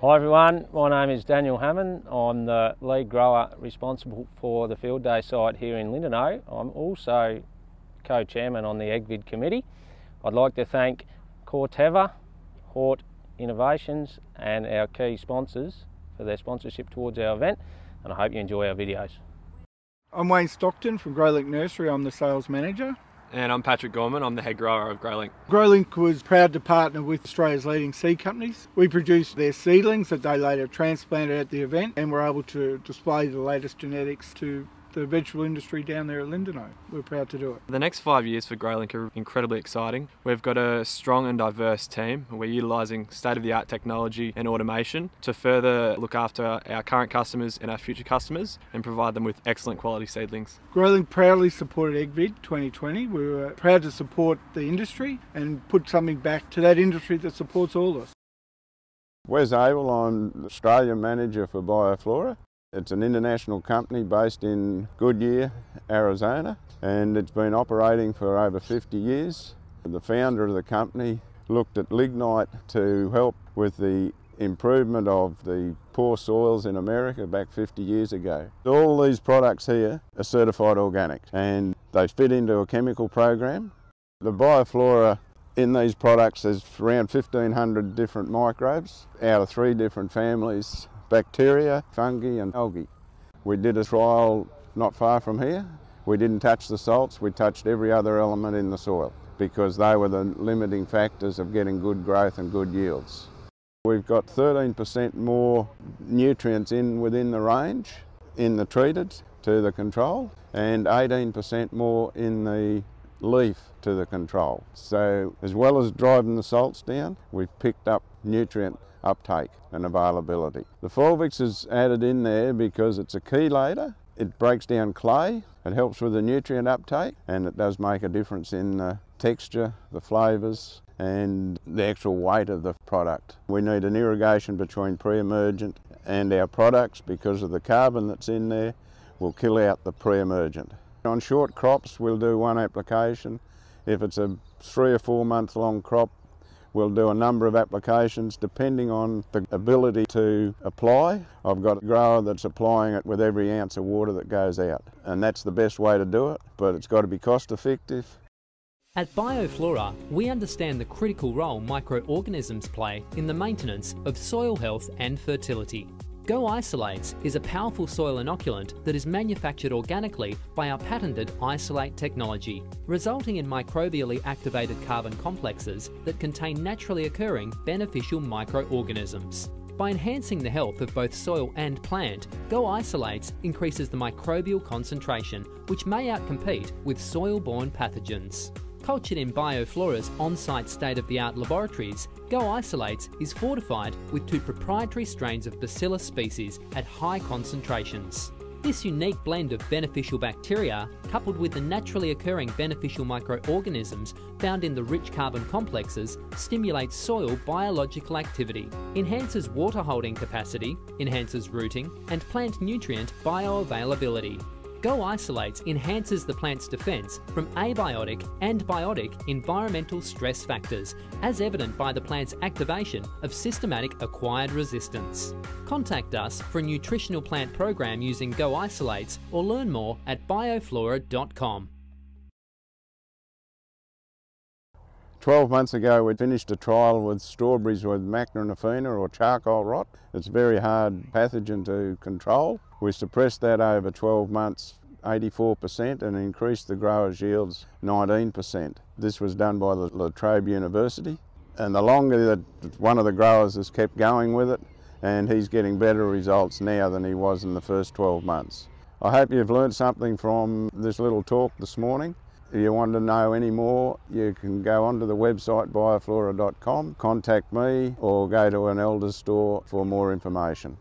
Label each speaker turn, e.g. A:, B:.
A: Hi everyone, my name is Daniel Hammond. I'm the lead grower responsible for the field day site here in Lindenow. I'm also co-chairman on the EGVID committee. I'd like to thank Corteva, Hort Innovations and our key sponsors for their sponsorship towards our event, and I hope you enjoy our videos.
B: I'm Wayne Stockton from GrowLink Nursery. I'm the sales manager.
C: And I'm Patrick Gorman, I'm the head grower of GrowLink.
B: GrowLink was proud to partner with Australia's leading seed companies. We produced their seedlings that they later transplanted at the event, and were able to display the latest genetics to the vegetable industry down there at Lindenow. We're proud to do it.
C: The next 5 years for GrowLink are incredibly exciting. We've got a strong and diverse team. We're utilising state-of-the-art technology and automation to further look after our current customers and our future customers and provide them with excellent quality seedlings.
B: GrowLink proudly supported EGVID 2020. We were proud to support the industry and put something back to that industry that supports all of us.
D: Wes Abel, I'm the Australian manager for Bioflora. It's an international company based in Goodyear, Arizona, and it's been operating for over 50 years. The founder of the company looked at lignite to help with the improvement of the poor soils in America back 50 years ago. All these products here are certified organic and they fit into a chemical program. The Bioflora in these products is around 1,500 different microbes out of 3 different families: bacteria, fungi and algae. We did a trial not far from here. We didn't touch the salts, we touched every other element in the soil because they were the limiting factors of getting good growth and good yields. We've got 13% more nutrients within the range in the treated to the control, and 18% more in the leaf to the control. So as well as driving the salts down, we've picked up nutrient uptake and availability. The Fulvix is added in there because it's a chelator. It breaks down clay, it helps with the nutrient uptake, and it does make a difference in the texture, the flavours and the actual weight of the product. We need an irrigation between pre-emergent and our products because of the carbon that's in there will kill out the pre-emergent. On short crops we'll do 1 application. If it's a 3 or 4 month long crop, we'll do a number of applications depending on the ability to apply. I've got a grower that's applying it with every ounce of water that goes out, and that's the best way to do it, but it's got to be cost effective.
E: At Bioflora, we understand the critical role microorganisms play in the maintenance of soil health and fertility. Go Isolates is a powerful soil inoculant that is manufactured organically by our patented Isolate technology, resulting in microbially activated carbon complexes that contain naturally occurring beneficial microorganisms. By enhancing the health of both soil and plant, Go Isolates increases the microbial concentration, which may outcompete with soil-borne pathogens. Cultured in Bioflora's on-site state-of-the-art laboratories, Go Isolates is fortified with 2 proprietary strains of Bacillus species at high concentrations. This unique blend of beneficial bacteria, coupled with the naturally occurring beneficial microorganisms found in the rich carbon complexes, stimulates soil biological activity, enhances water holding capacity, enhances rooting, and plant nutrient bioavailability. Go Isolates enhances the plant's defence from abiotic and biotic environmental stress factors, as evident by the plant's activation of systematic acquired resistance. Contact us for a nutritional plant program using Go Isolates, or learn more at bioflora.com.
D: 12 months ago we finished a trial with strawberries with Macronophina or charcoal rot. It's a very hard pathogen to control. We suppressed that over 12 months 84% and increased the growers' yields 19%. This was done by the La Trobe University, and the longer that one of the growers has kept going with it, and he's getting better results now than he was in the first 12 months. I hope you've learned something from this little talk this morning. If you want to know any more, you can go onto the website bioflora.com, contact me or go to an Elders store for more information.